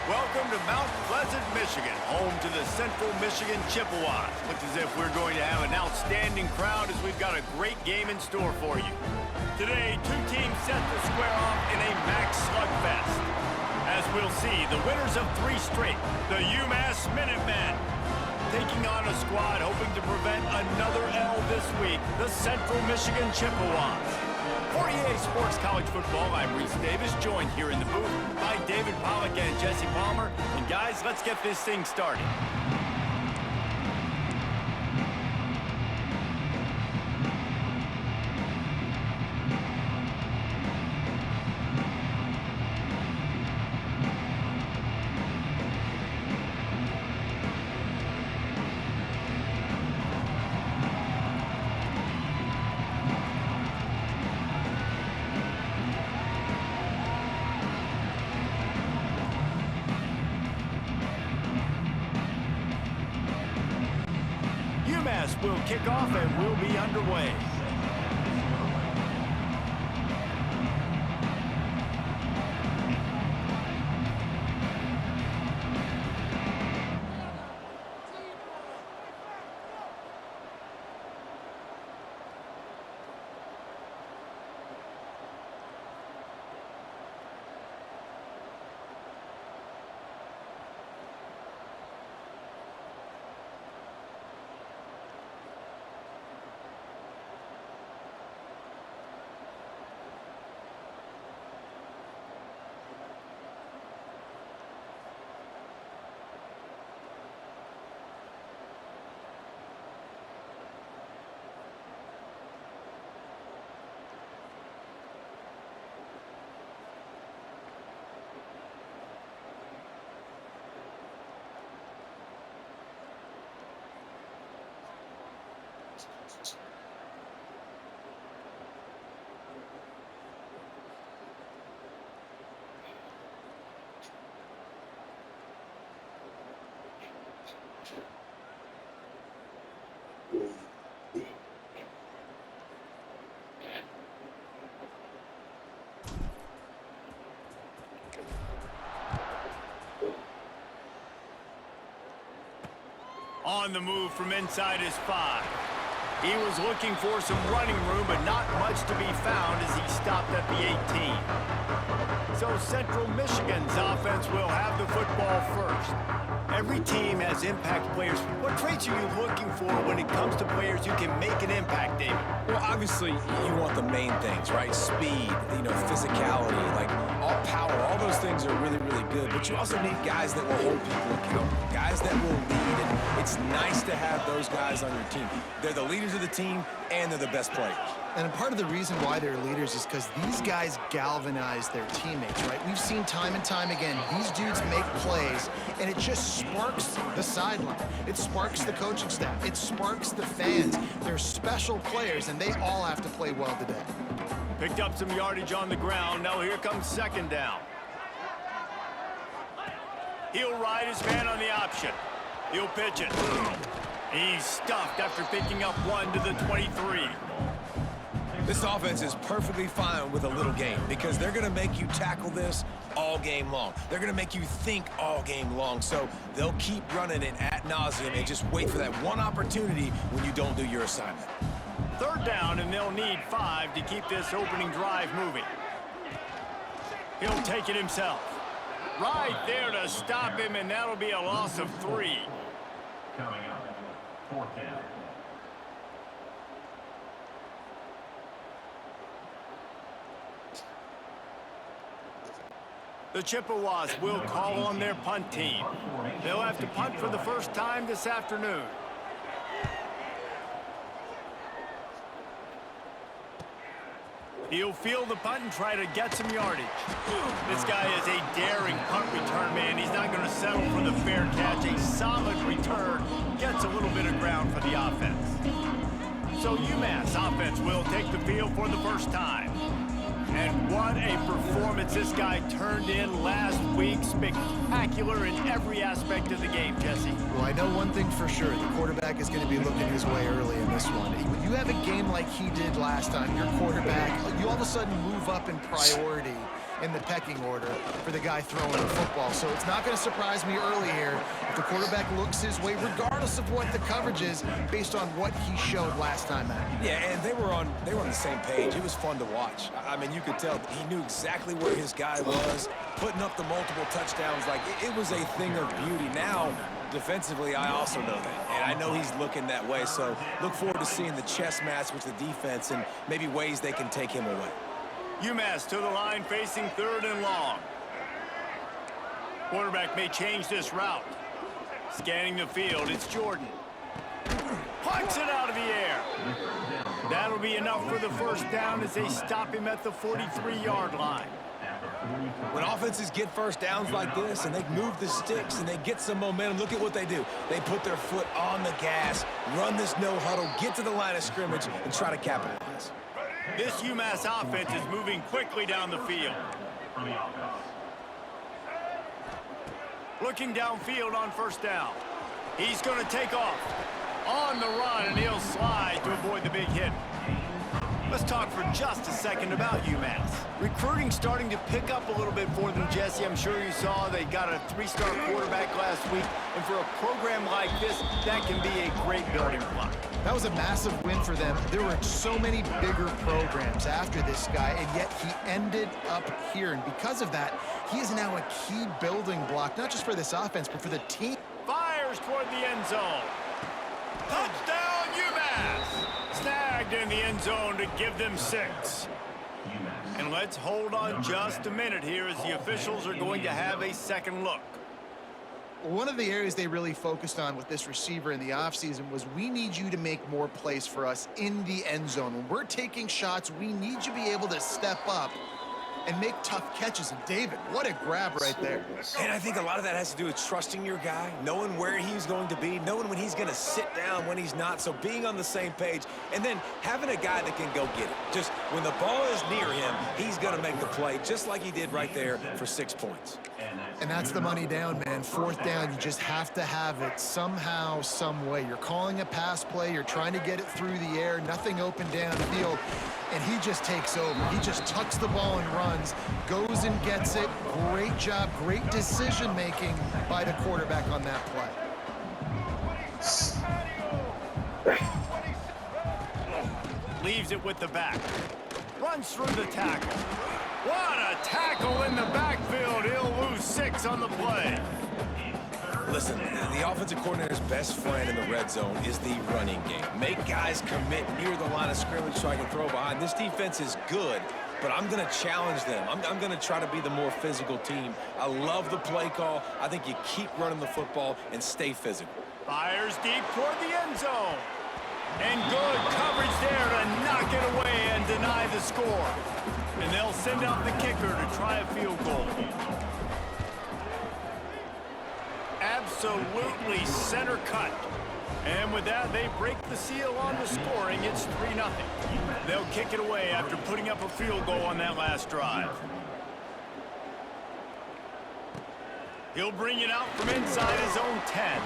Welcome to Mount Pleasant, Michigan, home to the Central Michigan Chippewas. Looks as if we're going to have an outstanding crowd as we've got a great game in store for you. Today, two teams set to square off in a MAC slugfest. As we'll see, the winners of 3 straight, the UMass Minutemen, taking on a squad hoping to prevent another L this week, the Central Michigan Chippewas. For EA Sports College Football, I'm Reese Davis, joined here in the booth by David Pollack and Jesse Palmer. And guys, let's get this thing started. UMass will kick off and we'll be underway. On the move from inside his 5. He was looking for some running room, but not much to be found as he stopped at the 18. So Central Michigan's offense will have the football first. Every team has impact players. What traits are you looking for when it comes to players who can make an impact, David? Well, obviously, you want the main things, right? Speed, physicality, like all power, all those things are really, really good. But you also need guys that will hold people accountable, guys that will lead. And it's nice to have those guys on your team. They're the leaders of the team, and they're the best players. And part of the reason why they're leaders is because these guys galvanize their teammates, right? We've seen time and time again, these dudes make plays, and it just sparks the sideline. It sparks the coaching staff. It sparks the fans. They're special players, and they all have to play well today. Picked up some yardage on the ground. Now here comes second down. He'll ride his man on the option. He'll pitch it. He's stuffed after picking up 1 to the 23. This offense is perfectly fine with a little game because they're going to make you tackle this all game long. They're going to make you think all game long. So they'll keep running it ad nauseum and just wait for that one opportunity when you don't do your assignment. Third down, and they'll need 5 to keep this opening drive moving. He'll take it himself. Right there to stop him, and that'll be a loss of 3. Coming up, 4th down. The Chippewas will call on their punt team. They'll have to punt for the first time this afternoon. He'll field the punt and try to get some yardage. This guy is a daring punt return man. He's not going to settle for the fair catch. A solid return gets a little bit of ground for the offense. So UMass offense will take the field for the first time. And what a performance this guy turned in last week. Spectacular in every aspect of the game, Jesse. Well, I know one thing for sure. The quarterback is going to be looking his way early in this one. When you have a game like he did last time, your quarterback, you all of a sudden move up in priority in the pecking order for the guy throwing the football. So it's not going to surprise me early here if the quarterback looks his way, regardless of what the coverage is, based on what he showed last time out. Yeah, and they were on the same page. It was fun to watch. I mean, you could tell he knew exactly where his guy was, putting up the multiple touchdowns. Like, it was a thing of beauty. Now, defensively, I also know that, and I know he's looking that way, so look forward to seeing the chess match with the defense and maybe ways they can take him away. UMass to the line facing 3rd and long. Quarterback may change this route. Scanning the field, it's Jordan. Plucks it out of the air. That'll be enough for the first down as they stop him at the 43-yard line. When offenses get first downs like this and they move the sticks and they get some momentum, look at what they do. They put their foot on the gas, run this no huddle, get to the line of scrimmage, and try to capitalize. This UMass offense is moving quickly down the field. Looking downfield on first down. He's going to take off. On the run, and he'll slide to avoid the big hit. Let's talk for just a second about UMass. Recruiting starting to pick up a little bit for them, Jesse. I'm sure you saw they got a 3-star quarterback last week. And for a program like this, that can be a great building block. That was a massive win for them. There were so many bigger programs after this guy, and yet he ended up here. And because of that, he is now a key building block, not just for this offense, but for the team. Fires toward the end zone. Touchdown, UMass! Snagged in the end zone to give them 6. And let's hold on just a minute here as the officials are going to have a second look. One of the areas they really focused on with this receiver in the offseason was we need you to make more plays for us in the end zone. When we're taking shots, we need you to be able to step up and make tough catches. And David, what a grab right there. And I think a lot of that has to do with trusting your guy, knowing where he's going to be, knowing when he's going to sit down, when he's not. So being on the same page, and then having a guy that can go get it. Just when the ball is near him, he's going to make the play, just like he did right there for 6 points. And that's the money down, man. 4th down, you just have to have it somehow, some way. You're calling a pass play, you're trying to get it through the air, nothing open downfield, and he just takes over. He just tucks the ball and runs, goes and gets it. Great job, great decision-making by the quarterback on that play. Leaves it with the back. Runs through the tackle. What a tackle in the backfield. He'll lose 6 on the play. Listen, the offensive coordinator's best friend in the red zone is the running game. Make guys commit near the line of scrimmage so I can throw behind. This defense is good, but I'm going to challenge them. I'm going to try to be the more physical team. I love the play call. I think you keep running the football and stay physical. Fires deep toward the end zone. And good coverage there to knock it away and deny the score. And they'll send out the kicker to try a field goal. Absolutely center cut. And with that, they break the seal on the scoring. It's 3-0. They'll kick it away after putting up a field goal on that last drive. He'll bring it out from inside his own 10.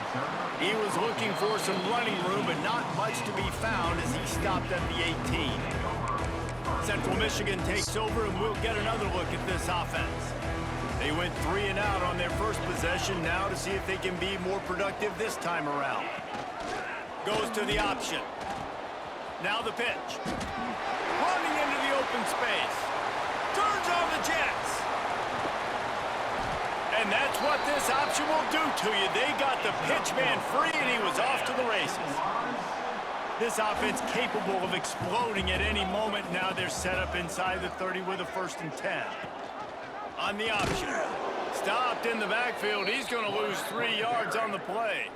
He was looking for some running room, but not much to be found as he stopped at the 18. Central Michigan takes over, and we'll get another look at this offense. They went 3 and out on their first possession, now to see if they can be more productive this time around. Goes to the option. Now the pitch. Running into the open space. Turns on the Jets. And that's what this option will do to you. They got the pitch man free, and he was off to the races. This offense capable of exploding at any moment. Now they're set up inside the 30 with a 1st and 10. On the option. Stopped in the backfield. He's going to lose 3 yards on the play.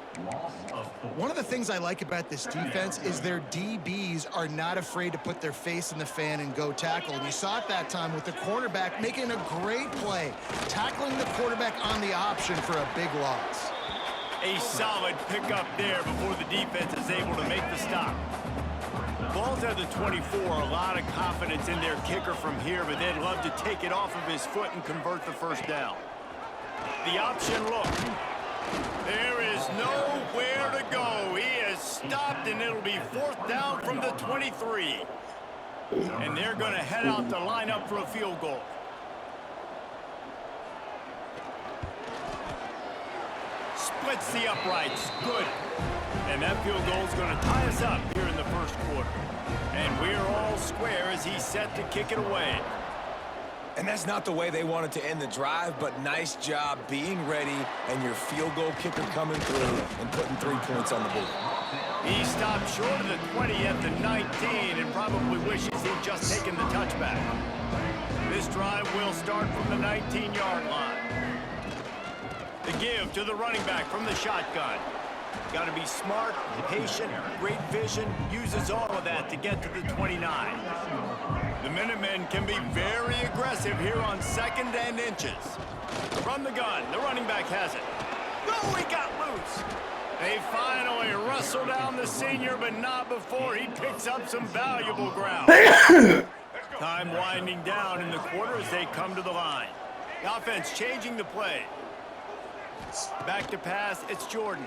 One of the things I like about this defense is their DBs are not afraid to put their face in the fan and go tackle. And you saw it that time with the cornerback making a great play, tackling the quarterback on the option for a big loss. A solid pickup there before the defense is able to make the stop. Ball's at the 24, a lot of confidence in their kicker from here, but they'd love to take it off of his foot and convert the first down. The option look. There is nowhere to go. He is stopped, and it'll be 4th down from the 23. And they're going to head out to line up for a field goal. splits the uprights. Good. And that field goal is going to tie us up here in the first quarter. And we're all square as he's set to kick it away. And that's not the way they wanted to end the drive, but nice job being ready and your field goal kicker coming through and putting 3 points on the board. He stopped short of the 20 at the 19 and probably wishes he'd just taken the touchback. This drive will start from the 19-yard line. The give to the running back from the shotgun. Got to be smart, patient, great vision, uses all of that to get to the 29. The Minutemen can be very aggressive here on 2nd and inches. From the gun, the running back has it. Oh, he got loose. They finally wrestle down the senior, but not before he picks up some valuable ground. Time winding down in the quarter as they come to the line. The offense changing the play. Back to pass, it's Jordan.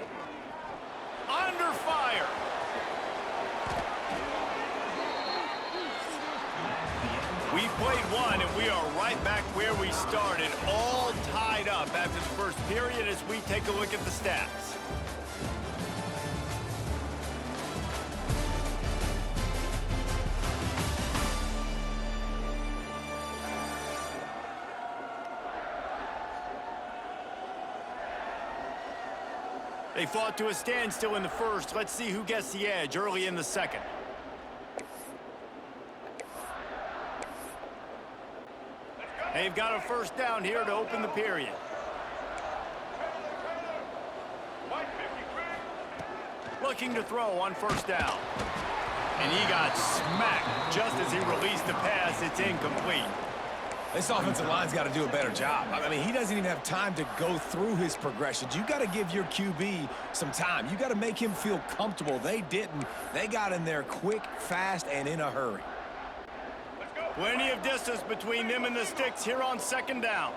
Under fire. We've played one, and we are right back where we started, all tied up after the first period as we take a look at the stats. They fought to a standstill in the first. Let's see who gets the edge early in the second. They've got a first down here to open the period. Looking to throw on first down. And he got smacked just as he released the pass. It's incomplete. This offensive line's got to do a better job. I mean, he doesn't even have time to go through his progressions. You got to give your QB some time. You got to make him feel comfortable. They didn't. They got in there quick, fast, and in a hurry. Plenty of distance between them and the sticks here on 2nd down.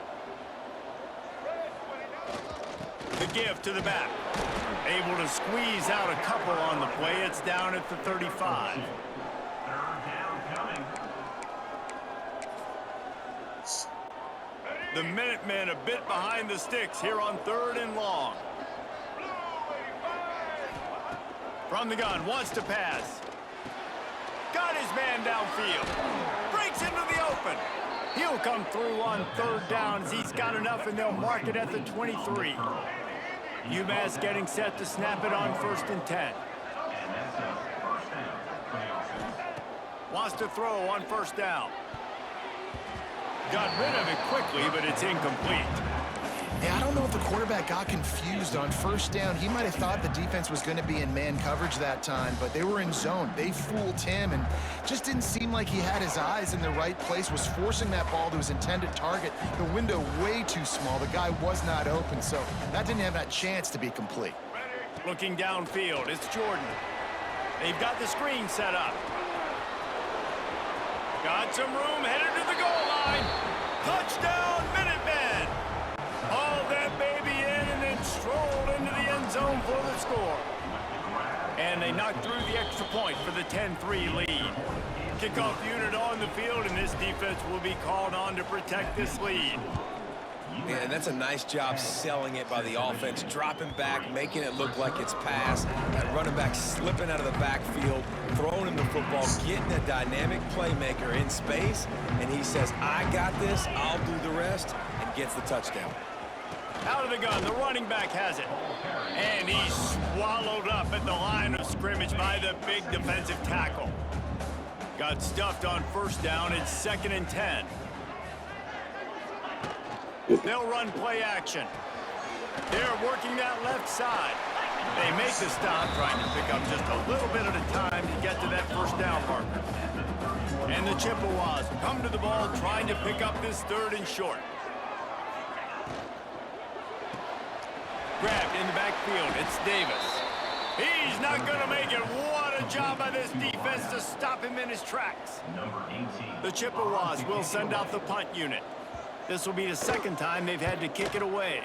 The give to the back. Able to squeeze out a couple on the play. It's down at the 35. The Minutemen a bit behind the sticks here on 3rd and long. From the gun, wants to pass. Got his man downfield. Breaks into the open. He'll come through on 3rd down as he's got enough, and they'll mark it at the 23. UMass getting set to snap it on 1st and 10. Wants to throw on 1st down. Got rid of it quickly, but it's incomplete. Yeah, I don't know if the quarterback got confused on 1st down. He might have thought the defense was going to be in man coverage that time, but they were in zone. They fooled him and just didn't seem like he had his eyes in the right place, was forcing that ball to his intended target. The window way too small. The guy was not open, so that didn't have that chance to be complete. Looking downfield, it's Jordan. They've got the screen set up. Got some room, headed to the goal line. Touchdown, Minutemen! Hauled that baby in and then strolled into the end zone for the score. And they knocked through the extra point for the 10-3 lead. Kickoff unit on the field, and this defense will be called on to protect this lead. Man, that's a nice job selling it by the offense, dropping back, making it look like it's pass. That running back slipping out of the backfield, throwing him the football, getting a dynamic playmaker in space, and he says, I got this, I'll do the rest, and gets the touchdown. Out of the gun, the running back has it. And he's swallowed up at the line of scrimmage by the big defensive tackle. Got stuffed on 1st down, it's 2nd and 10. They'll run play action. They're working that left side. They make the stop, trying to pick up just a little bit at a time to get to that 1st down marker. And the Chippewas come to the ball, trying to pick up this 3rd and short. Grabbed in the backfield, it's Davis. He's not going to make it. What a job by this defense to stop him in his tracks. The Chippewas will send out the punt unit. This will be the 2nd time they've had to kick it away.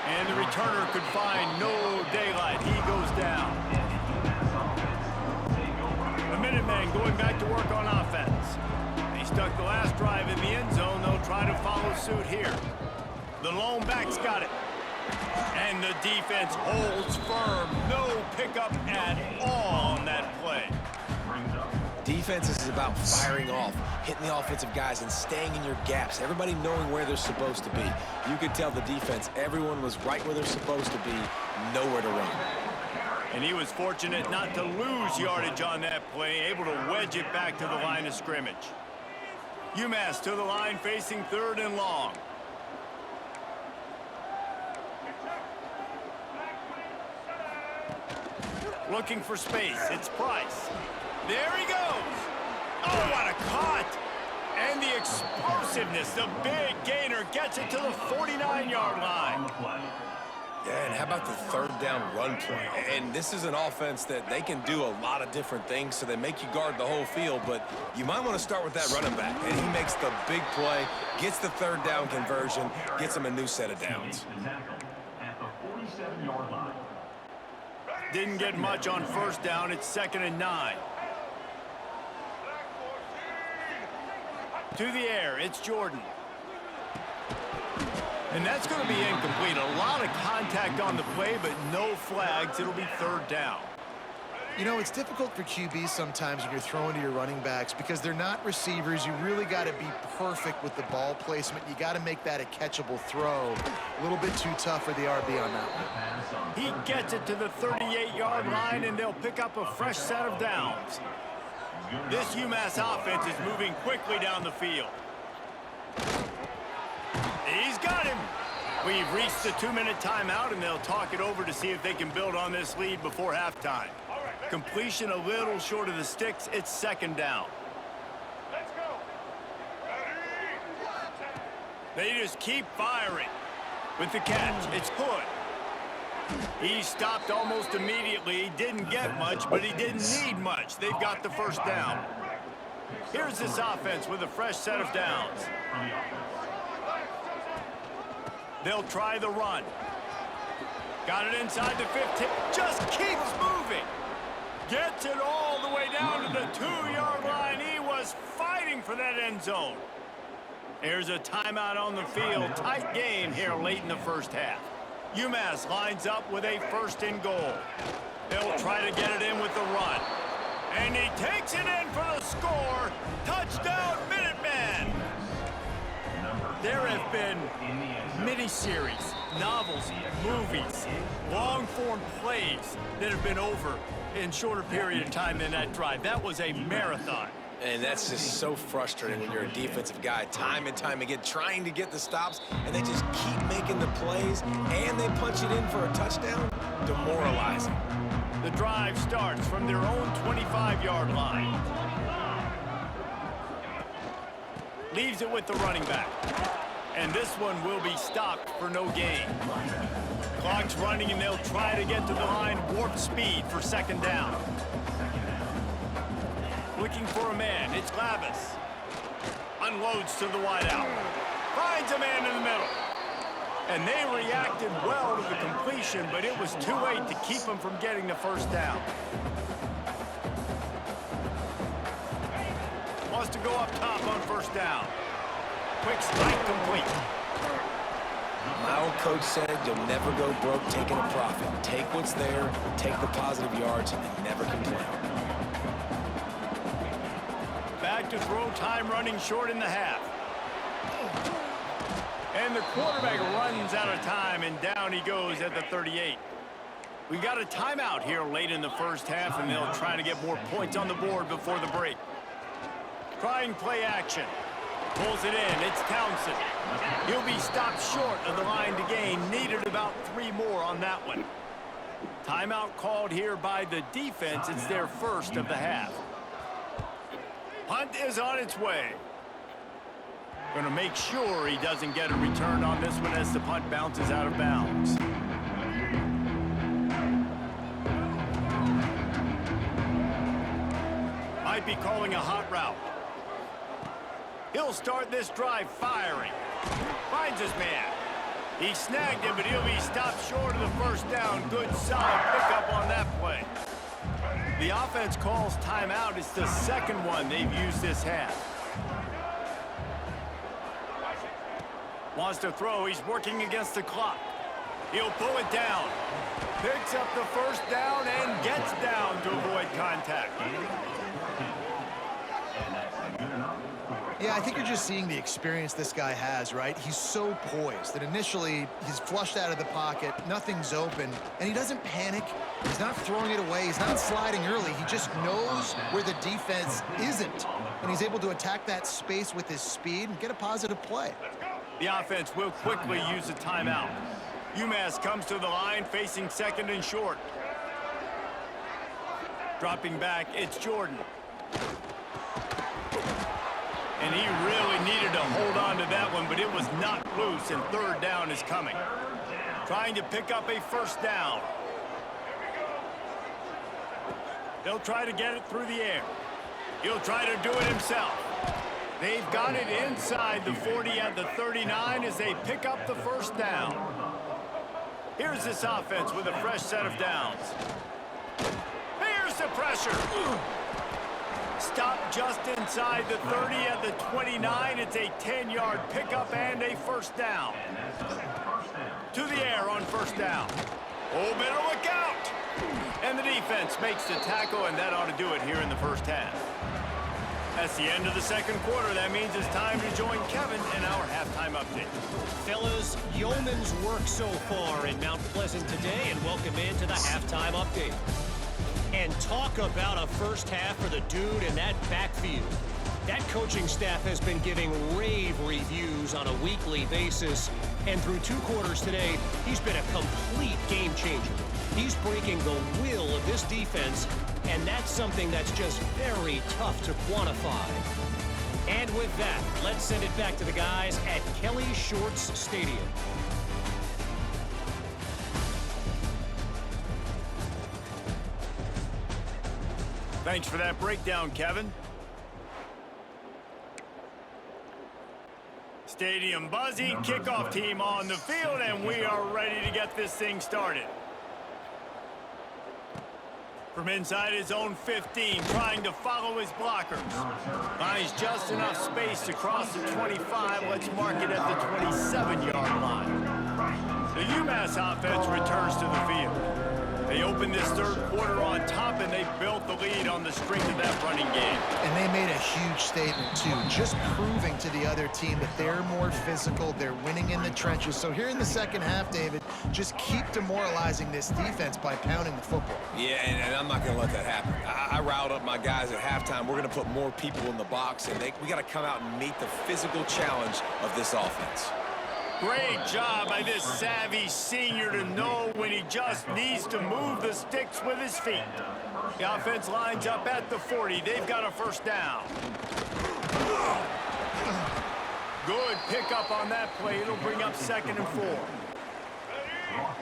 And the returner could find no daylight. He goes down. The Minutemen going back to work on offense. They stuck the last drive in the end zone. They'll try try to follow suit here. The lone back's got it. And the defense holds firm. No pickup at all on that play. Defense is about firing off, hitting the offensive guys, and staying in your gaps. Everybody knowing where they're supposed to be. You could tell the defense, everyone was right where they're supposed to be, nowhere to run. And he was fortunate not to lose yardage on that play, able to wedge it back to the line of scrimmage. UMass to the line, facing 3rd and long. Looking for space. It's Price. There he goes. Oh, what a cut. And the explosiveness, the big gainer gets it to the 49-yard line. Yeah, and how about the 3rd down run play? And this is an offense that they can do a lot of different things, so they make you guard the whole field, but you might want to start with that running back. And he makes the big play, gets the 3rd down conversion, gets him a new set of downs. At the 47-yard line. Didn't get much on 1st down. It's 2nd and 9. To the air, it's Jordan. And that's going to be incomplete. A lot of contact on the play, but no flags. It'll be 3rd down. You know, it's difficult for QBs sometimes when you're throwing to your running backs because they're not receivers. You really got to be perfect with the ball placement. You got to make that a catchable throw. A little bit too tough for the RB on that one. He gets it to the 38-yard line, and they'll pick up a fresh set of downs. This UMass offense is moving quickly down the field. He's got him. We've reached the 2-minute timeout, and they'll talk it over to see if they can build on this lead before halftime. Completion a little short of the sticks. It's 2nd down. Let's go. They just keep firing. With the catch, it's Hood. He stopped almost immediately. He didn't get much, but he didn't need much. They've got the 1st down. Here's this offense with a fresh set of downs. They'll try the run. Got it inside the 15. Just keeps moving. Gets it all the way down to the 2-yard line. He was fighting for that end zone. There's a timeout on the field. Tight game here late in the 1st half. UMass lines up with a 1st and goal. They'll try to get it in with the run. And he takes it in for the score. Touchdown, Minutemen! There have been miniseries, novels, movies, long-form plays that have been over in shorter period of time than that drive. That was a marathon. And that's just so frustrating when you're a defensive guy, time and time again, trying to get the stops, and they just keep making the plays, and they punch it in for a touchdown. Demoralizing. The drive starts from their own 25-yard line. Leaves it with the running back. And this one will be stopped for no gain. Clock's running, and they'll try to get to the line warp speed for 2nd down. Looking for a man. It's Glavis. Unloads to the wideout. Finds a man in the middle. And they reacted well to the completion, but it was too late to keep them from getting the 1st down. Wants to go up top on 1st down. Quick strike complete. My old coach said you'll never go broke taking a profit. Take what's there, take the positive yards, and never complain. Back to throw, time running short in the half. And the quarterback runs out of time, and down he goes at the 38. We got a timeout here late in the 1st half, and they'll try to get more points on the board before the break. Trying play action. Pulls it in. It's Townsend. He'll be stopped short of the line to gain. Needed about 3 more on that one. Timeout called here by the defense. It's their 1st of the half. Punt is on its way. Going to make sure he doesn't get a return on this one as the punt bounces out of bounds. Might be calling a hot route. He'll start this drive firing. Finds his man. He snagged him, but he'll be stopped short of the 1st down. Good, solid pickup on that play. The offense calls timeout. It's the 2nd one they've used this half. Wants to throw. He's working against the clock. He'll pull it down. Picks up the first down and gets down to avoid contact. Yeah, I think you're just seeing the experience this guy has, right? He's so poised that initially he's flushed out of the pocket, nothing's open, and he doesn't panic. He's not throwing it away. He's not sliding early. He just knows where the defense isn't, and he's able to attack that space with his speed and get a positive play. The offense will quickly use a timeout. UMass comes to the line facing second and short. Dropping back, it's Jordan. And he really needed to hold on to that one, but it was not loose, and third down is coming. Trying to pick up a first down. They'll try to get it through the air. He'll try to do it himself. They've got it inside the 40 at the 39 as they pick up the first down. Here's this offense with a fresh set of downs. Here's the pressure. Stop just inside the 30 at the 29. It's a 10-yard pickup and a first down. To the air on first down. Oh, better look out. And the defense makes the tackle, and that ought to do it here in the first half. That's the end of the second quarter. That means it's time to join Kevin in our halftime update. Fellas, yeoman's work so far in Mount Pleasant today, and welcome into the halftime update. And talk about a first half for the dude in that backfield. That coaching staff has been giving rave reviews on a weekly basis, and through 2 quarters today, he's been a complete game changer. He's breaking the will of this defense, and that's something that's just very tough to quantify. And with that, let's send it back to the guys at Kelly Shorts Stadium. Thanks for that breakdown, Kevin. Stadium buzzing, kickoff team on the field, and we are ready to get this thing started. From inside his own 15, trying to follow his blockers. Finds just enough space to cross the 25. Let's mark it at the 27-yard line. The UMass offense returns to the field. They opened this third quarter on top, and they built the lead on the strength of that running game. And they made a huge statement, too, just proving to the other team that they're more physical, they're winning in the trenches. So here in the second half, David, just keep demoralizing this defense by pounding the football. Yeah, and I'm not going to let that happen. I riled up my guys at halftime. We're going to put more people in the box, and we got to come out and meet the physical challenge of this offense. Great job by this savvy senior to know when he just needs to move the sticks with his feet. The offense lines up at the 40. They've got a first down. Good pickup on that play. It'll bring up second and 4.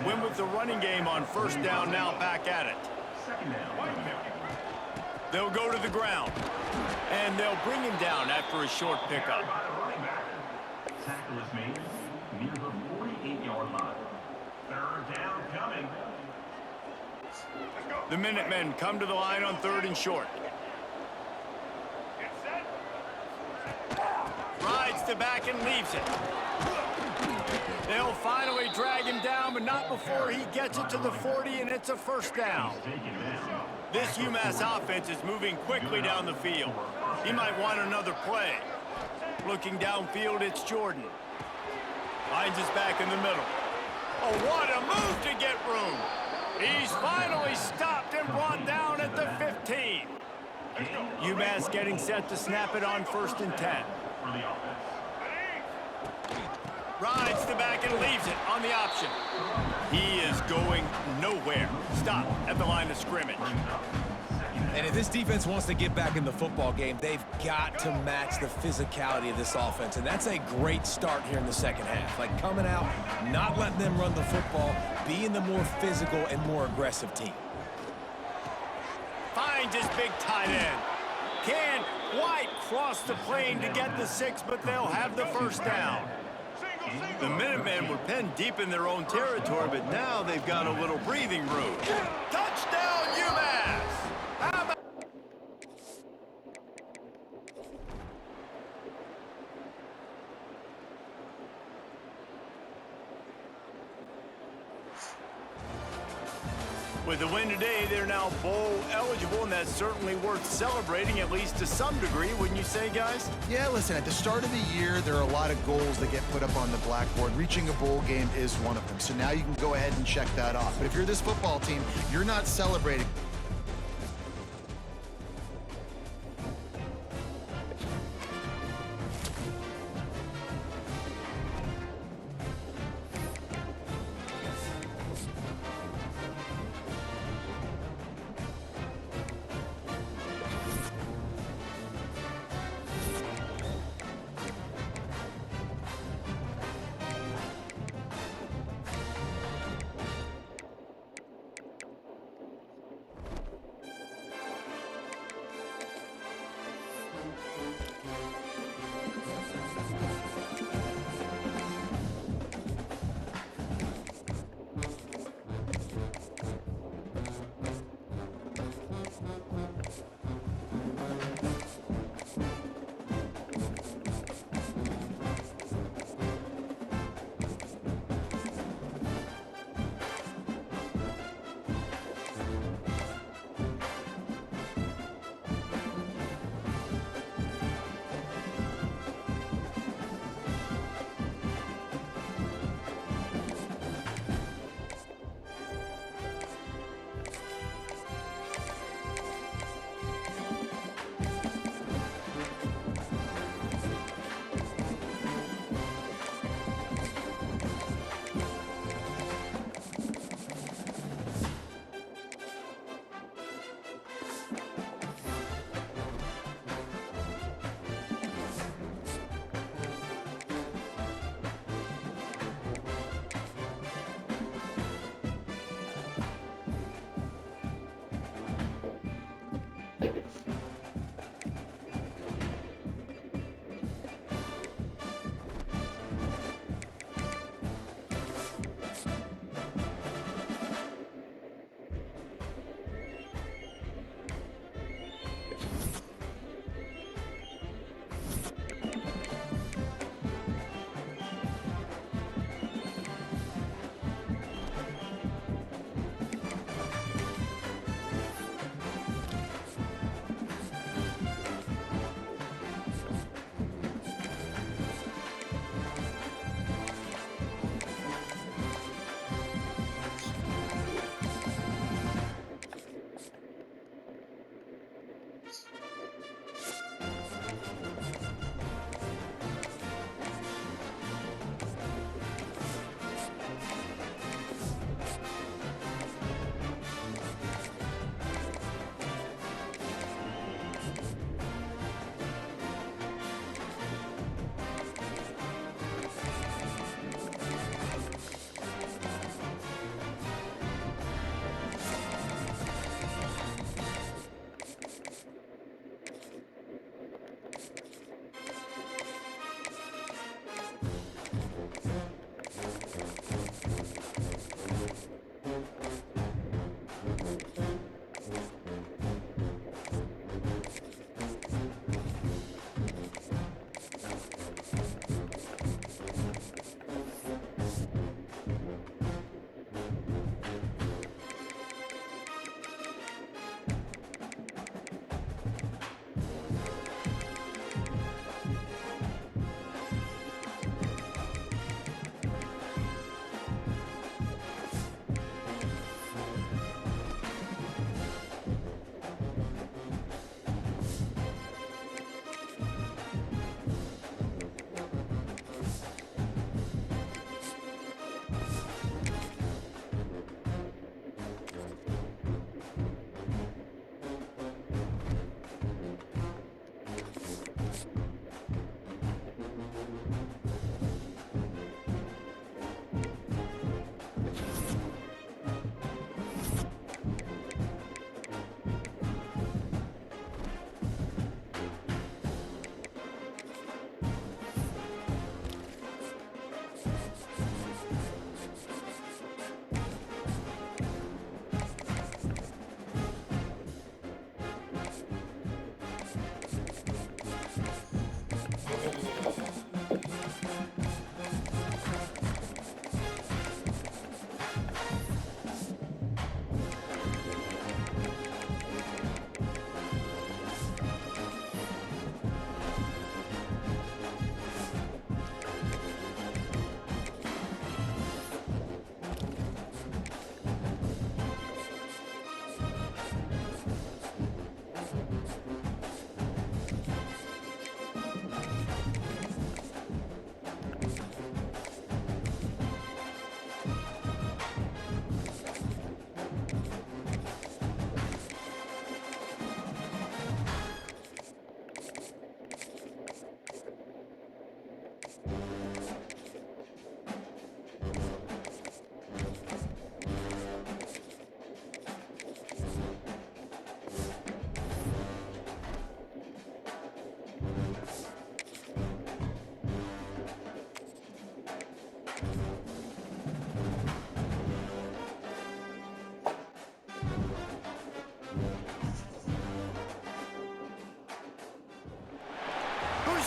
Win with the running game on first down, now back at it. They'll go to the ground, and they'll bring him down after a short pickup. Tackle is made near the 48-yard line. Third down coming. The Minutemen come to the line on third and short. Rides to back and leaves it. They'll finally drag him down, but not before he gets it to the 40, and it's a first down. This UMass offense is moving quickly down the field. He might want another play. Looking downfield, it's Jordan. Finds his back in the middle. Oh, what a move to get room. He's finally stopped and brought down at the 15. UMass getting set to snap it on first and 10. Rides the back and leaves it on the option. He is going nowhere. Stop at the line of scrimmage. And if this defense wants to get back in the football game, they've got to match the physicality of this offense. And that's a great start here in the second half. Like coming out, not letting them run the football, being the more physical and more aggressive team. Finds his big tight end. Can't quite cross the plane to get the 6, but they'll have the first down. The Minutemen were penned deep in their own territory, but now they've got a little breathing room. Touchdown, UMass! How about With the win today, they're now bowl eligible, and that's certainly worth celebrating, at least to some degree, wouldn't you say, guys? Yeah, listen, at the start of the year, there are a lot of goals that get put up on the blackboard. Reaching a bowl game is one of them. So now you can go ahead and check that off. But if you're this football team, you're not celebrating.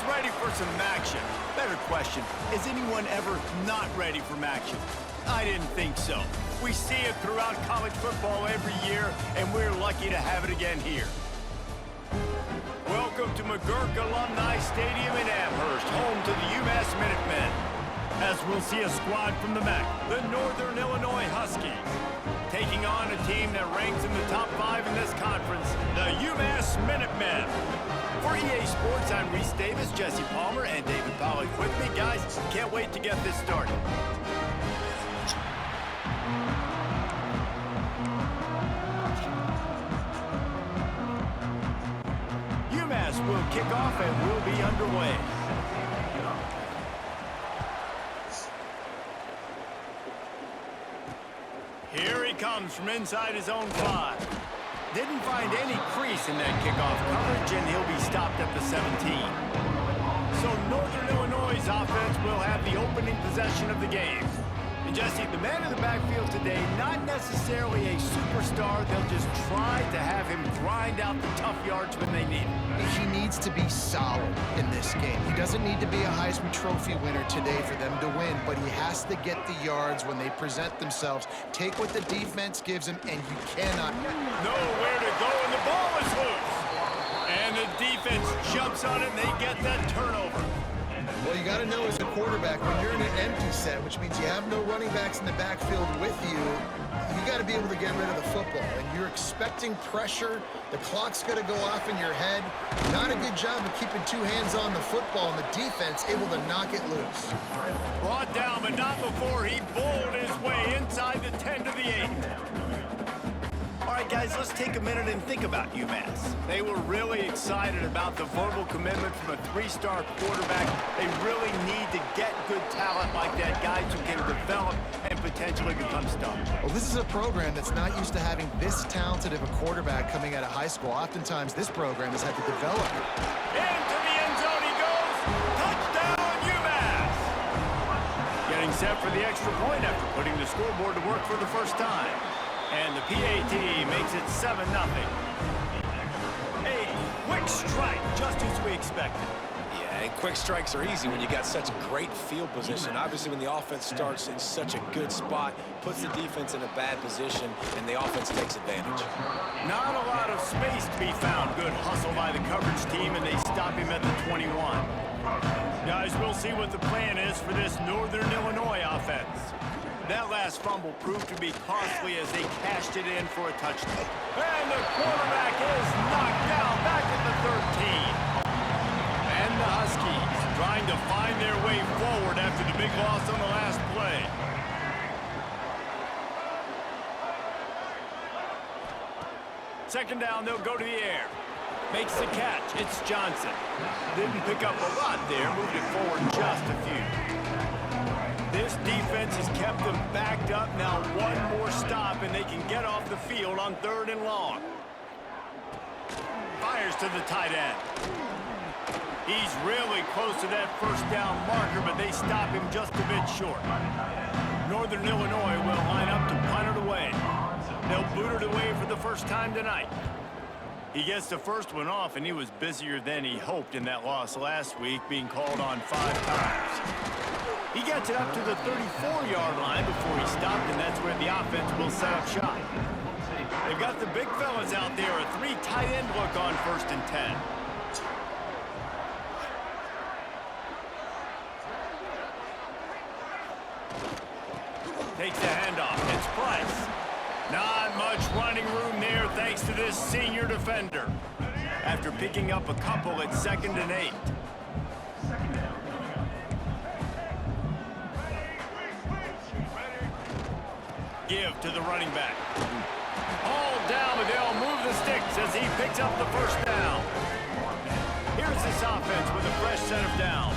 ready for some MACtion? Better question, is anyone ever not ready for MACtion? I didn't think so. We see it throughout college football every year, and we're lucky to have it again here. Welcome to McGurk Alumni Stadium in Amherst, home to the UMass Minutemen. As we'll see a squad from the MAC, the Northern Illinois Huskies, taking on a team that ranks in the top 5 in this conference, the UMass Minutemen. For EA Sports, I'm Reese Davis, Jesse Palmer, and David Pollack with me. Guys, can't wait to get this started. UMass will kick off and we'll be underway. Here he comes from inside his own 5. Didn't find any crease in that kickoff coverage, and he'll be stopped at the 17. So Northern Illinois' offense will have the opening possession of the game. And Jesse, the man in the backfield today, not necessarily a superstar. They'll just try to have him grind out the tough yards when they need him. He needs to be solid in this game. He doesn't need to be a Heisman Trophy winner today for them to win, but he has to get the yards when they present themselves. Take what the defense gives him, and you cannot. Nowhere to go, and the ball is loose. And the defense jumps on it, and they get that turnover. Well, you got to know as a quarterback, when you're in an empty set, which means you have no running backs in the backfield with you, you got to be able to get rid of the football. And you're expecting pressure. The clock's going to go off in your head. Not a good job of keeping 2 hands on the football, and the defense able to knock it loose. Brought down, but not before he bowled his way inside the 10 to the 8. All right, guys, let's take a minute and think about UMass. They were really excited about the verbal commitment from a 3-star quarterback. They really need to get good talent like that, guys who can develop and potentially become stars. Well, this is a program that's not used to having this talented of a quarterback coming out of high school. Oftentimes, this program has had to develop it. Into the end zone he goes. Touchdown, UMass! Getting set for the extra point after putting the scoreboard to work for the first time. And the PAT makes it 7-0. A quick strike, just as we expected. Yeah, and quick strikes are easy when you got such great field position. Obviously, when the offense starts in such a good spot, puts the defense in a bad position, and the offense takes advantage. Not a lot of space to be found. Good hustle by the coverage team, and they stop him at the 21. Guys, we'll see what the plan is for this Northern Illinois offense. That last fumble proved to be costly as they cashed it in for a touchdown. And the quarterback is knocked down back at the 13. And the Huskies trying to find their way forward after the big loss on the last play. Second down, they'll go to the air. Makes the catch. It's Johnson. Didn't pick up a lot there. Moved it forward just a few. This defense has kept them backed up. Now one more stop, and they can get off the field on 3rd and long. Fires to the tight end. He's really close to that first down marker, but they stop him just a bit short. Northern Illinois will line up to punt it away. They'll boot it away for the first time tonight. He gets the first one off, and he was busier than he hoped in that loss last week, being called on 5 times. He gets it up to the 34-yard line before he stopped, and that's where the offense will set up shop. They've got the big fellas out there, a 3 tight end look on 1st and 10. Takes the handoff. It's Price. Not much running room there thanks to this senior defender. After picking up a couple at 2nd and 8. Give to the running back. All down, but they'll move the sticks as he picks up the first down. Here's this offense with a fresh set of downs.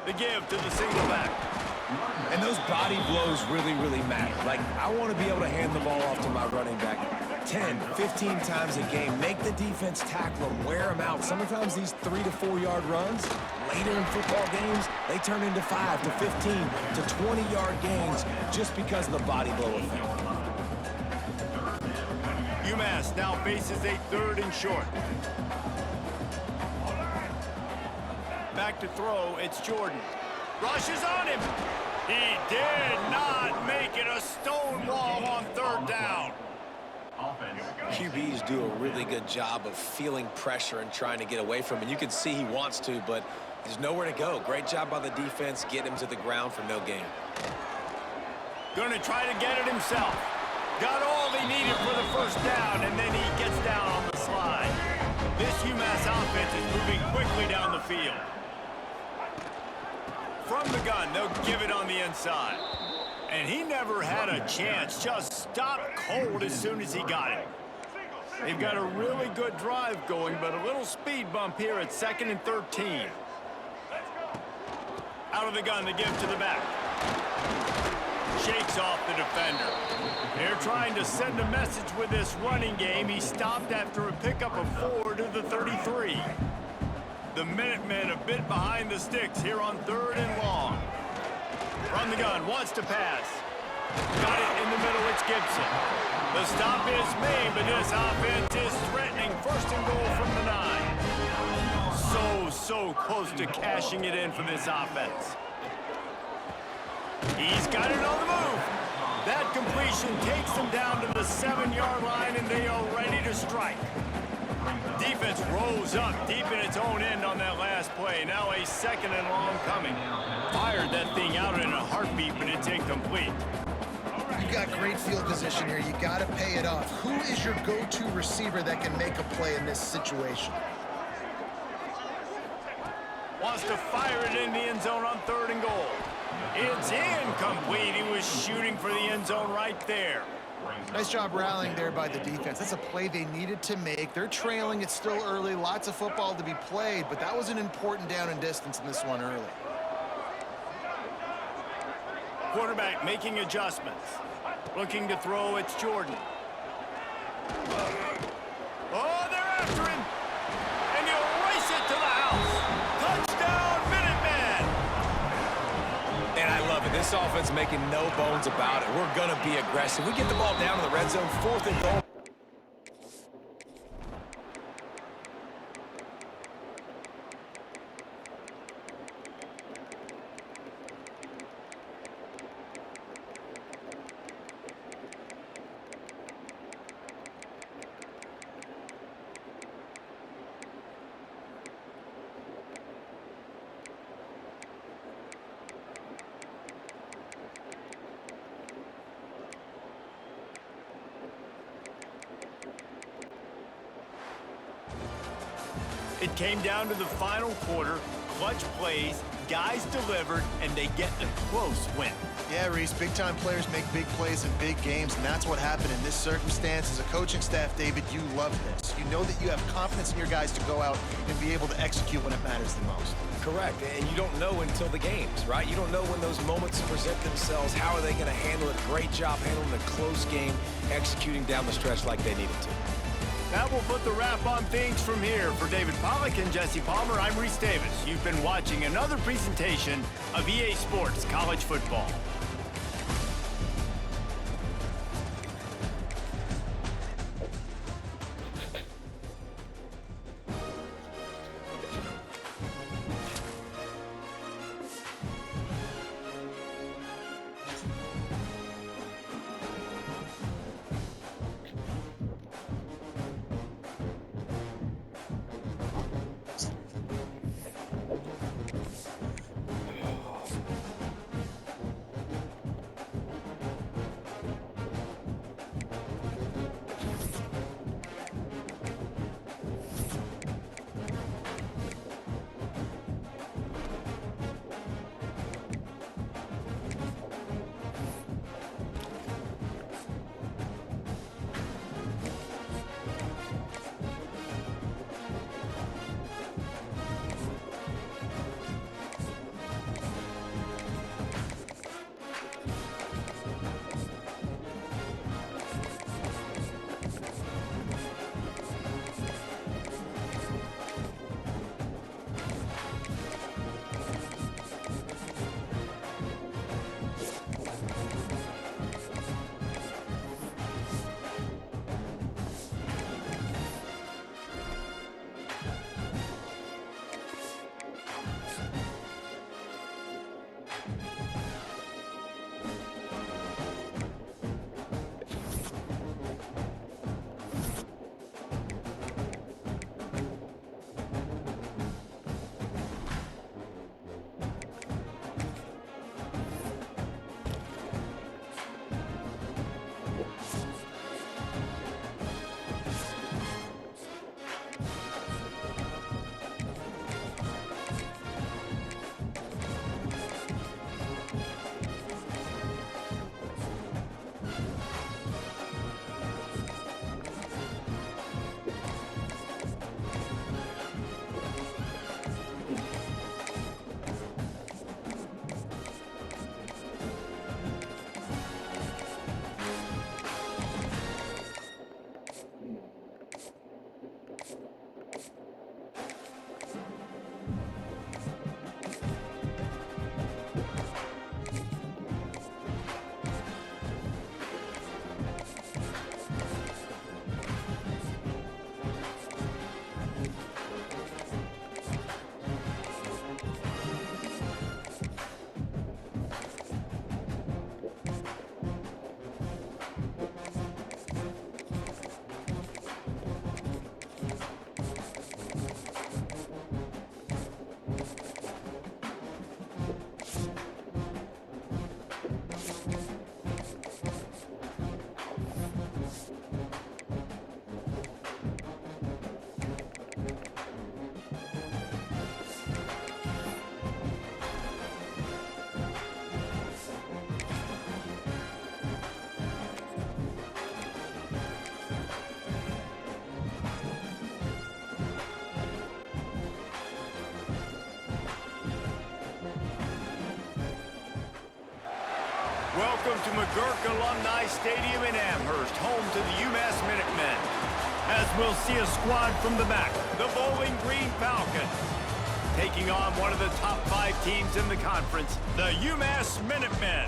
The give to the single back. And those body blows really, really matter. Like, I want to be able to hand the ball off to my running back 10, 15 times a game. Make the defense tackle them, wear them out. Sometimes these 3 to 4 yard runs, later in football games, they turn into 5 to 15 to 20-yard gains just because of the body blow effect. UMass now faces a 3rd and short. back to throw. It's Jordan. Rushes on him. He did not make it a stone wall on third down. QBs do a really good job of feeling pressure and trying to get away from it. You can see he wants to, but there's nowhere to go. Great job by the defense, get him to the ground for no gain. Going to try to get it himself. Got all he needed for the first down, and then he gets down on the slide. This UMass offense is moving quickly down the field. From the gun, they'll give it on the inside. And he never had a chance. Just stopped cold as soon as he got it. They've got a really good drive going, but a little speed bump here at 2nd and 13. Out of the gun, they give to the back. Shakes off the defender. They're trying to send a message with this running game. He stopped after a pickup of 4 to the 33. The Minutemen a bit behind the sticks here on 3rd and long. From the gun, wants to pass. Got it in the middle, it's Gibson. The stop is made, but this offense is threatening 1st and goal from the 9. So close to cashing it in for this offense. He's got it on the move. That completion takes them down to the 7-yard line, and they are ready to strike. Defense rose up deep in its own end on that last play. Now a 2nd and long coming. Fired that thing out in a heartbeat, but it's incomplete. You got great field position here. You got to pay it off. Who is your go-to receiver that can make a play in this situation? Wants to fire it in the end zone on 3rd and goal. It's incomplete. He was shooting for the end zone right there. Nice job rallying there by the defense. That's a play they needed to make. They're trailing. It's still early. Lots of football to be played, but that was an important down and distance in this one early. Quarterback making adjustments. Looking to throw, it's Jordan. Oh, they're after him. And he'll race it to the house. Touchdown, Minutemen. And I love it. This offense making no bones about it. We're going to be aggressive. We get the ball down to the red zone, 4th and goal. It came down to the final quarter. Clutch plays, guys delivered, and they get a close win. Yeah, Reese, big-time players make big plays in big games, and that's what happened in this circumstance. As a coaching staff, David, you love this. You know that you have confidence in your guys to go out and be able to execute when it matters the most. Correct, and you don't know until the games, right? You don't know when those moments present themselves. How are they going to handle it? Great job handling a close game, executing down the stretch like they needed to. That will put the wrap on things from here. For David Pollack and Jesse Palmer, I'm Reese Davis. You've been watching another presentation of EA Sports College Football. Welcome to McGurk Alumni Stadium in Amherst, home to the UMass Minutemen. As we'll see a squad from the back, the Bowling Green Falcons. Taking on one of the top 5 teams in the conference, the UMass Minutemen.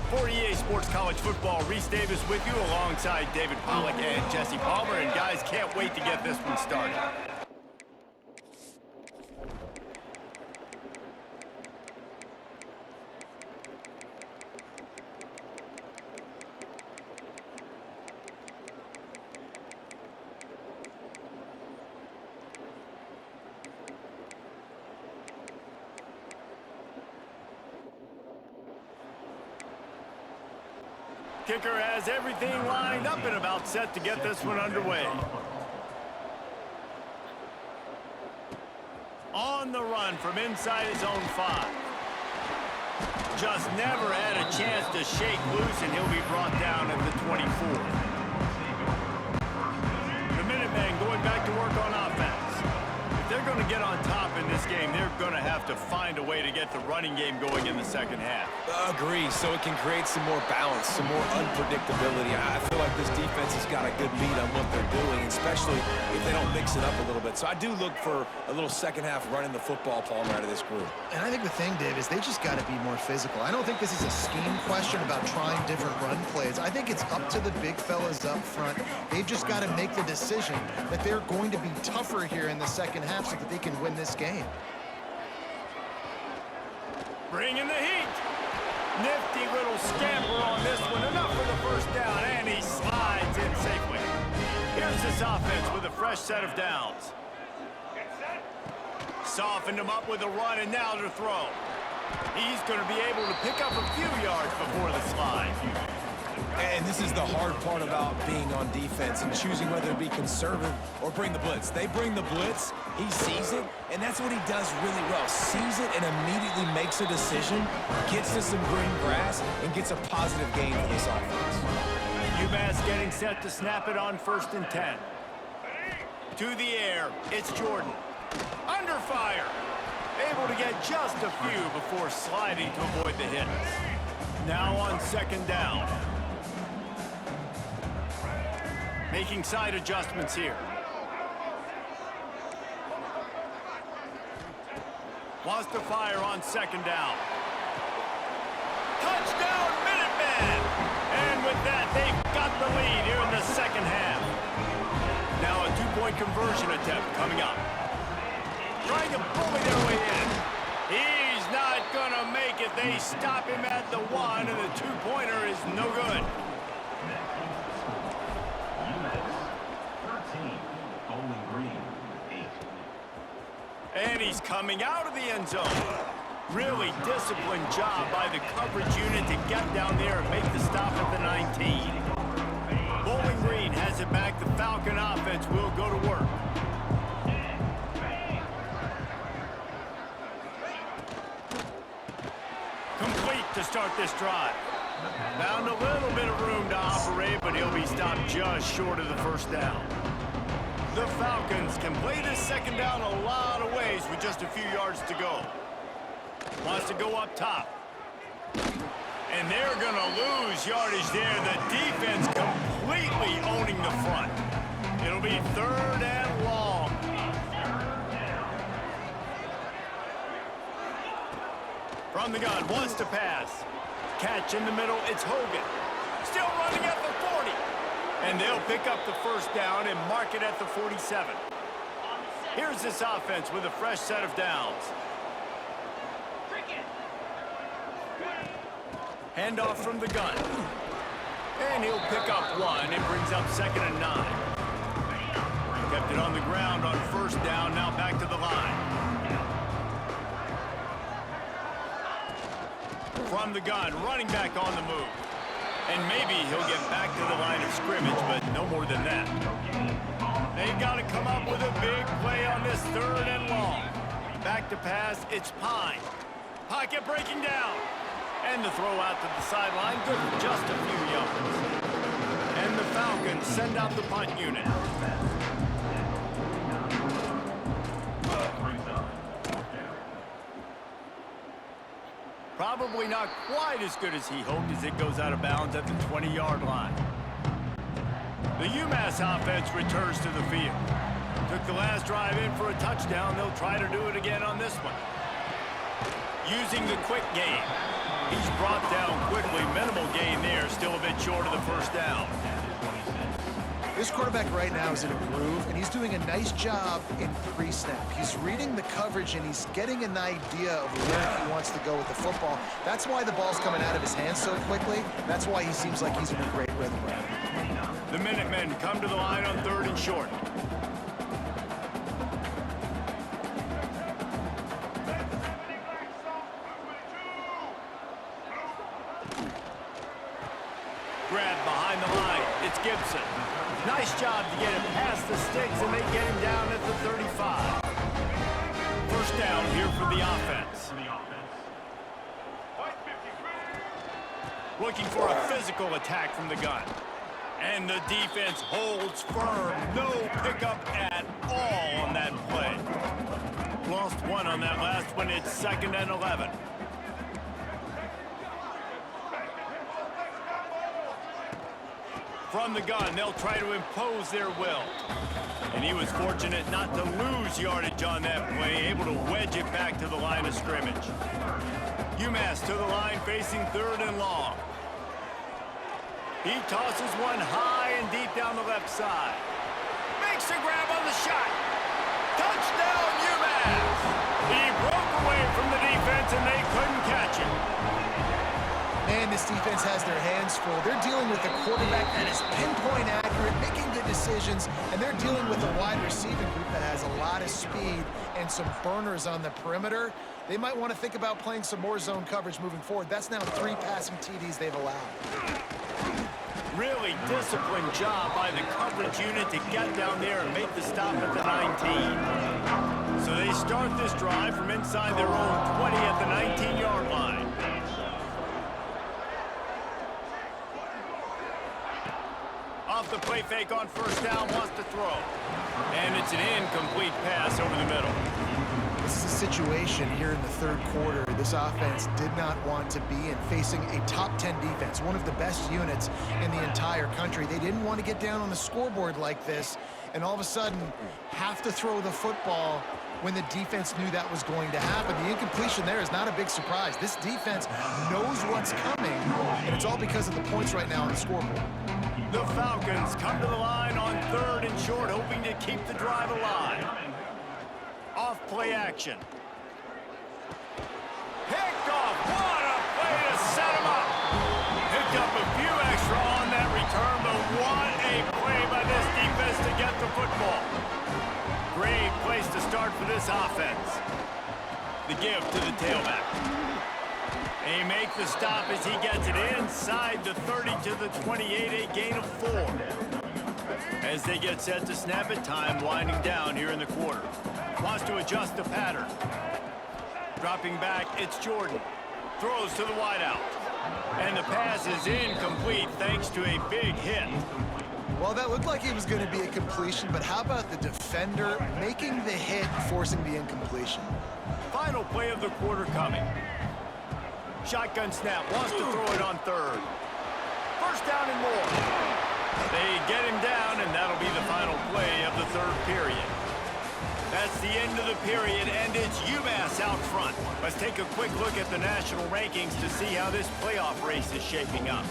For EA Sports College Football, Reese Davis with you alongside David Pollack and Jesse Palmer. And guys, can't wait to get this one started. Kicker has everything lined up and about set to get this one underway. On the run from inside his own 5. Just never had a chance to shake loose, and he'll be brought down at the 24. The Minutemen going back to work on offense. If they're going to get on top in this game, they're going to have to find a way to get the running game going in the second half. Agree, so it can create some more balance, some more unpredictability. I feel like this defense has got a good beat on what they're doing, especially if they don't mix it up a little bit. So I do look for a little second half running the football, Palmer, out of this group. And I think the thing, Dave, is they just got to be more physical. I don't think this is a scheme question about trying different run plays. I think it's up to the big fellas up front. They've just got to make the decision that they're going to be tougher here in the second half so that they can win this game. Bringing the heat. Nifty little scamper on this one. Enough for the first down, and he slides in safely. Here's this offense with a fresh set of downs. Softened him up with a run, and now to throw. He's going to be able to pick up a few yards before the slide. And this is the hard part about being on defense and choosing whether to be conservative or bring the blitz. They bring the blitz, he sees it, and that's what he does really well. Sees it and immediately makes a decision, gets to some green grass, and gets a positive gain for this offense. UMass getting set to snap it on 1st and 10. To the air, it's Jordan. Under fire. Able to get just a few before sliding to avoid the hits. Now on 2nd down. Making side adjustments here. Wants to fire on 2nd down. Touchdown, Minutemen! And with that, they've got the lead here in the second half. Now a 2-point conversion attempt coming up. Trying to bully their way in. He's not going to make it. They stop him at the 1, and the 2-pointer is no good. And he's coming out of the end zone. Really disciplined job by the coverage unit to get down there and make the stop at the 19. Bowling Green has it back. The Falcon offense will go to work. Complete to start this drive. Found a little bit of room to operate, but he'll be stopped just short of the first down. The Falcons can play this second down a lot of ways with just a few yards to go. Wants to go up top. And they're going to lose yardage there. The defense completely owning the front. It'll be 3rd and long. From the gun, wants to pass. Catch in the middle, it's Hogan. Still running at the 40. And they'll pick up the first down and mark it at the 47. Here's this offense with a fresh set of downs. Handoff from the gun. And he'll pick up 1 and brings up 2nd and 9. Kept it on the ground on 1st down, now back to the line. From the gun, running back on the move. And maybe he'll get back to the line of scrimmage, but no more than that. They've got to come up with a big play on this 3rd and long. Back to pass, it's Pine. Pocket breaking down. And the throw out to the sideline, good for just a few yards. And the Falcons send out the punt unit. probably not quite as good as he hoped as it goes out of bounds at the 20-yard line. The UMass offense returns to the field. Took the last drive in for a touchdown. They'll try to do it again on this one. Using the quick game. He's brought down quickly. Minimal gain there. Still a bit short of the first down. This quarterback right now is in a groove, and he's doing a nice job in pre-snap. He's reading the coverage, and he's getting an idea of where he wants to go with the football. That's why the ball's coming out of his hands so quickly. That's why he seems like he's in a great rhythm right now. The Minutemen come to the line on 3rd and short. Grab behind the line. It's Gibson. Nice job to get him past the sticks, and they get him down at the 35. First down here for the offense. Looking for a physical attack from the gun. And the defense holds firm. No pickup at all on that play. Lost one on that last one. It's 2nd and 11. From the gun, they'll try to impose their will. And he was fortunate not to lose yardage on that play, able to wedge it back to the line of scrimmage. UMass to the line, facing 3rd and long. He tosses one high and deep down the left side. Makes a grab on the shot. Touchdown, UMass! He broke away from the defense, and they couldn't catch him. Man, this defense has their hands full. They're dealing with a quarterback that is pinpoint accurate, making good decisions, and they're dealing with a wide receiving group that has a lot of speed and some burners on the perimeter. They might want to think about playing some more zone coverage moving forward. That's now 3 passing TDs they've allowed. Really disciplined job by the coverage unit to get down there and make the stop at the 19. So they start this drive from inside their own 20 at the 19-yard line. Off the play fake on first down, wants to throw. And it's an incomplete pass over the middle. This is a situation here in the 3rd quarter this offense did not want to be in, facing a top 10 defense, one of the best units in the entire country. They didn't want to get down on the scoreboard like this and all of a sudden have to throw the football when the defense knew that was going to happen. The incompletion there is not a big surprise. This defense knows what's coming, and it's all because of the points right now on the scoreboard. The Falcons come to the line on 3rd and short, hoping to keep the drive alive. Off play action. Picked off. What a play to set him up. Picked up a few extra on that return, but what a play by this defense to get the football. Great place to start for this offense. The give to the tailback. They make the stop as he gets it inside the 30 to the 28, a gain of 4. As they get set to snap it, time winding down here in the quarter. Wants to adjust the pattern. Dropping back, it's Jordan. Throws to the wideout. And the pass is incomplete thanks to a big hit. Well, that looked like it was going to be a completion, but how about the defender making the hit, forcing the incompletion? Final play of the quarter coming. Shotgun snap, wants to throw it on 3rd. First down and more. They get him down, and that'll be the final play of the 3rd period. That's the end of the period, and it's UMass out front. Let's take a quick look at the national rankings to see how this playoff race is shaping up.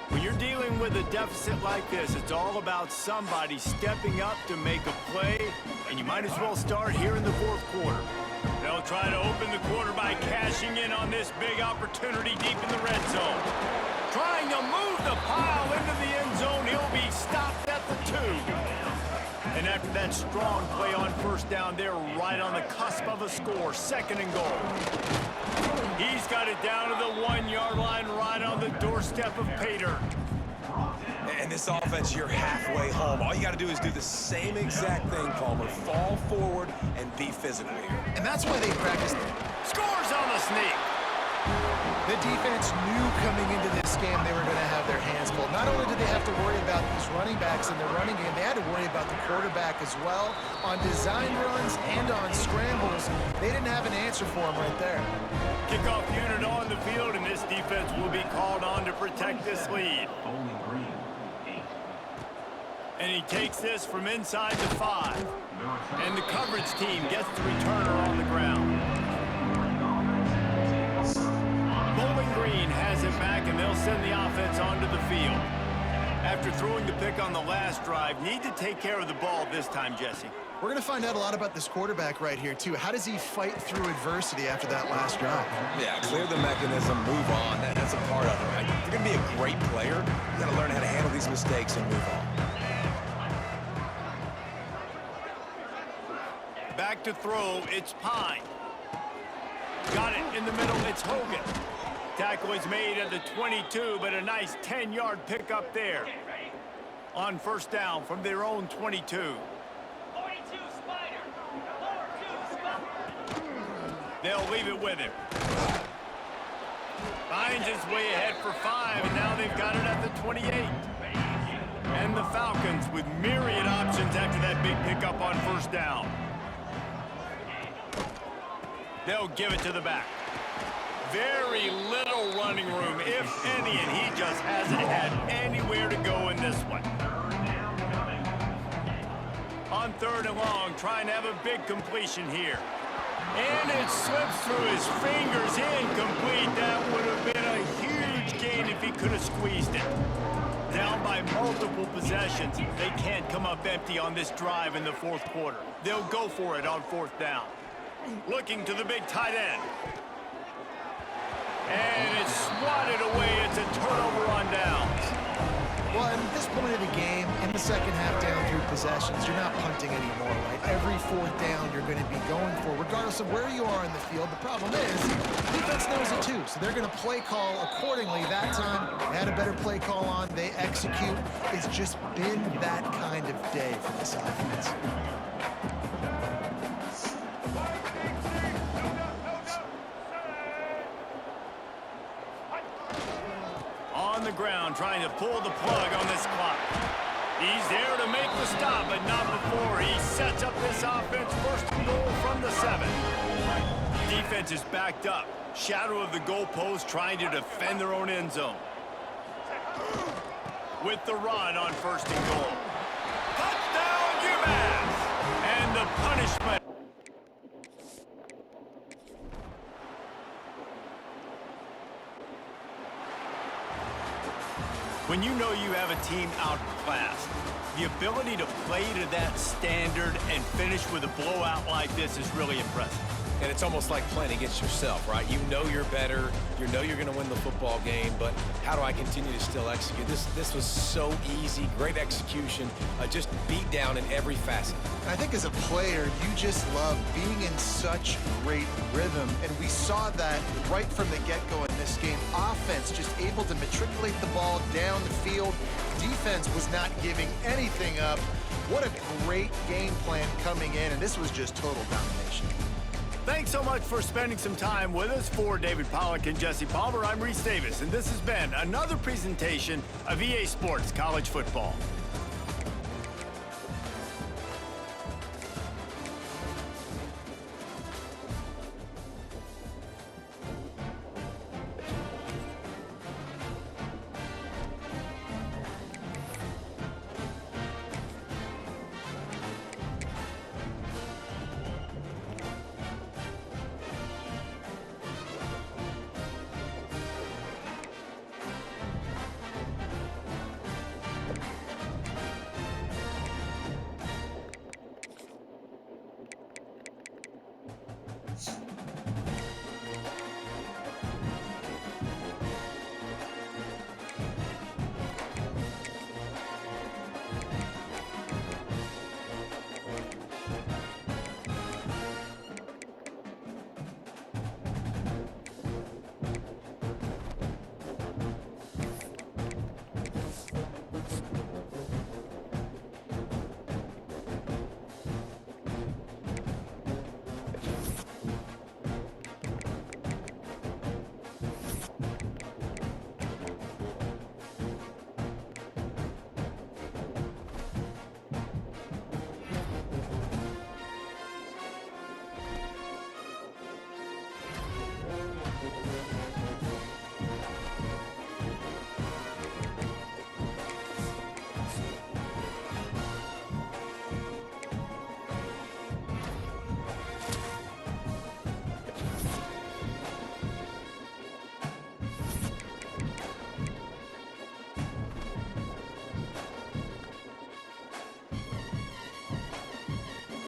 When you're dealing with a deficit like this, it's all about somebody stepping up to make a play, and you might as well start here in the 4th quarter. They'll try to open the quarter by cashing in on this big opportunity deep in the red zone. Trying to move the pile into the end zone. He'll be stopped at the 2. And after that strong play on first down, they're right on the cusp of a score. 2nd and goal. He's got it down to the 1-yard line, right on the doorstep of pay dirt. And this offense, you're halfway home. All you got to do is do the same exact thing, Palmer. Fall forward and be physical here. And that's why they practiced. Scores on the sneak. The defense knew coming into this game they were going to have their hands full. Not only did they have to worry about these running backs in their running game, they had to worry about the quarterback as well. On design runs and on scrambles, they didn't have an answer for him right there. Kickoff unit on the field, and this defense will be called on to protect this lead. Bowling Green, 8. And he takes this from inside the 5. And the coverage team gets the returner on the ground. Bowling Green has it back, and they'll send the offense onto the field. After throwing the pick on the last drive, need to take care of the ball this time, Jesse. We're going to find out a lot about this quarterback right here, too. How does he fight through adversity after that last drive? Yeah, clear the mechanism, move on. That's a part of it, right? If you're going to be a great player, you got to learn how to handle these mistakes and move on. Back to throw, it's Pine. Got it in the middle, it's Hogan. Tackle is made at the 22, but a nice 10-yard pickup there. On first down from their own 22. They'll leave it with him. Finds his way ahead for 5, and now they've got it at the 28. And the Falcons with myriad options after that big pickup on first down. They'll give it to the back. Very little running room, if any, and he just hasn't had anywhere to go in this one. On third and long, trying to have a big completion here. And it slips through his fingers, incomplete. That would have been a huge gain if he could have squeezed it. Down by multiple possessions. They can't come up empty on this drive in the fourth quarter. They'll go for it on fourth down. Looking to the big tight end. And it's swatted away. It's a turnover on downs. Well, at this point of the game, in the second half down through possessions, you're not punting anymore, right? Every fourth down you're going to be going for, regardless of where you are in the field. The problem is, defense knows it too, so they're going to play call accordingly. That time, they had a better play call on. They execute. It's just been that kind of day for this offense. On the ground, trying to pull the plug on this clock. He's there to make the stop, but not before he sets up this offense. First and goal from the 7. Defense is backed up. Shadow of the goalpost, trying to defend their own end zone. With the run on first and goal. Touchdown, UMass! And the punishment. When you know you have a team outclassed, the ability to play to that standard and finish with a blowout like this is really impressive. And it's almost like playing against yourself, right? You know you're better. You know you're going to win the football game, but how do I continue to still execute? This was so easy, great execution, just beat down in every facet. I think as a player, you just love being in such great rhythm, and we saw that right from the get-go in this game. Offense just able to matriculate the ball down the field. Defense was not giving anything up. What a great game plan coming in, and this was just total domination. Thanks so much for spending some time with us. For David Pollack and Jesse Palmer, I'm Reese Davis, and this has been another presentation of EA Sports College Football.